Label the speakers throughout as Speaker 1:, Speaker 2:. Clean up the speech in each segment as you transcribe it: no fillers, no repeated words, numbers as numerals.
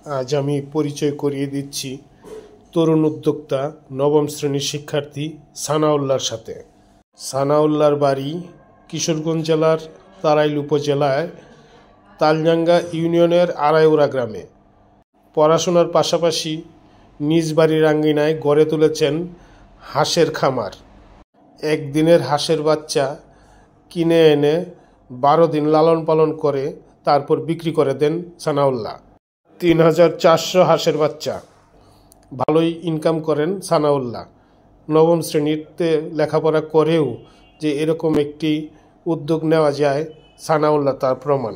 Speaker 1: আজ আমি পরিচয় করিয়ে দিচ্ছি তরুণ উদ্যোক্তা নবম শ্রেণীর শিক্ষার্থী সানাউল্লাহর সাথে। সানাউল্লাহর বাড়ি কিশোরগঞ্জ জেলার তাড়াইল উপজেলায় তালজাঙ্গা ইউনিয়নের আড়াইউড়া গ্রামে। পড়াশোনার পাশাপাশি নিজ বাড়ির আঙ্গিনায় গড়ে তুলেছেন হাঁসের খামার। একদিনের হাঁসের বাচ্চা কিনে এনে 12 দিন লালন পালন করে তারপর বিক্রি করে দেন সানাউল্লাহ। 3400 হাঁসের বাচ্চা, ভালোই ইনকাম করেন সানাউল্লাহ। নবম শ্রেণীতে লেখাপড়া করেও যে এরকম একটি উদ্যোগ নেওয়া যায়, সানাউল্লাহ তার প্রমাণ।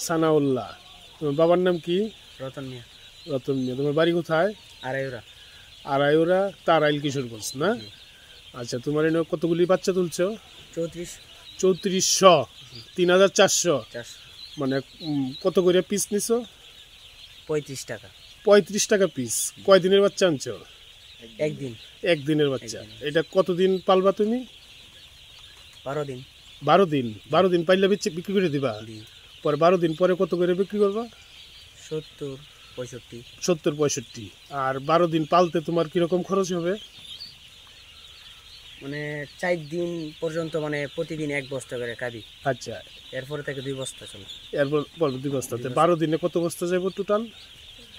Speaker 1: সানাউল্লাহ, তোমার বাবার নাম কি?
Speaker 2: রতন মিয়া।
Speaker 1: রতন মিয়া। তোমার বাড়ি কোথায়?
Speaker 2: আড়াইউড়া।
Speaker 1: আড়াইউড়া, তারাইল, কিশোরগঞ্জ না? আচ্ছা, তোমার এনে কতগুলি বাচ্চা তুলছো? 3400। 3400 মানে কত করে পিস নিছো?
Speaker 2: 35 টাকা।
Speaker 1: 35 টাকা পিস। কয় দিনের বাচ্চা আনছো? একদিনের বাচ্চা। এটা কতদিন পালবা তুমি?
Speaker 2: 12 দিন।
Speaker 1: 12 দিন পাইলে বিক্রি করে দিবা? পরে 12 দিন পরে কত করে বিক্রি করবা? 70-65। আর 12 দিন পালতে তোমার কিরকম খরচ হবে?
Speaker 2: মানে 4 দিন পর্যন্ত, মানে প্রতিদিন 1 বস্তা করে কাবি।
Speaker 1: আচ্ছা,
Speaker 2: এরপরে থেকে 2 বস্তা চলে।
Speaker 1: এরপর 2 বস্তাতে 12 দিনে কত বস্তা যাবে টোটাল?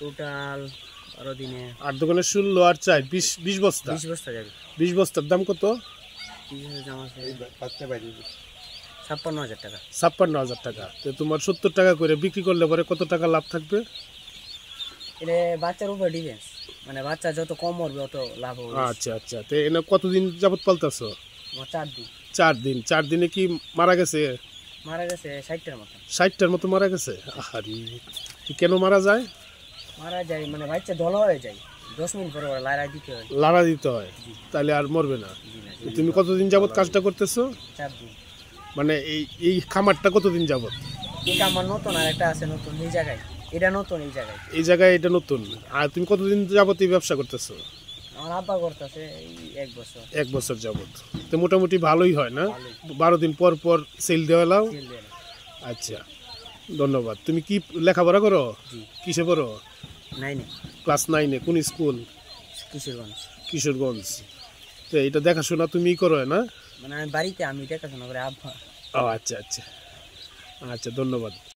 Speaker 2: 12 দিনে
Speaker 1: 8 দোকানে 16 আর 4 20 বস্তা।
Speaker 2: 20 বস্তা যাবে।
Speaker 1: 20 বস্তার দাম কত?
Speaker 2: 56,000 টাকা।
Speaker 1: 56,000 টাকা। তো তোমার 70 টাকা করে বিক্রি করলে পরে কত টাকা লাভ থাকবে?
Speaker 2: এটা বাচ্চার উপর ডিপেন্ড, মানে বাচ্চা যত কম মরবে অত লাভ হবে।
Speaker 1: আচ্ছা। তো এনে কতদিন যাবত পালতাছো?
Speaker 2: 4 দিন।
Speaker 1: 4 দিনে কি মারা গেছে?
Speaker 2: 60টার মতো।
Speaker 1: 60টার মতো মারা গেছে? আরে, কেন মারা যায়?
Speaker 2: মানে বাচ্চা ধলা হয়ে যায়, 10 মিনিট পরে
Speaker 1: লাড়া দিতে হয়, তাহলে আর মরবে না। তুমি কতদিন যাবত কাজটা করতেছো?
Speaker 2: 4 দিন।
Speaker 1: মানে এই খামারটা কতদিন যাবত?
Speaker 2: এটা আমার নতুন, আর একটা আছে নতুন এই জায়গায়। এটা নতুন এই
Speaker 1: জায়গায় এটা নতুন। আর তুমি কতদিন যাবত এই ব্যবসা করতেছো?
Speaker 2: আমার আব্বা করতেছে 1 বছর।
Speaker 1: 1 বছর যাবত। তো মোটামুটি ভালোই হয় না? 12 দিন পর পর সেল দেওয়ালাও? আচ্ছা, ধন্যবাদ। তুমি কি লেখাপড়া করো? কিসে পড়ো?
Speaker 2: 9-এ।
Speaker 1: ক্লাস 9-এ। কোন স্কুল? কিশোরগঞ্জ। তো এটা দেখাশোনা তুমিই করো না?
Speaker 2: মানে আমি বাড়িতে আমি দেখাশোনা করে আব্বা।
Speaker 1: ও আচ্ছা, ধন্যবাদ।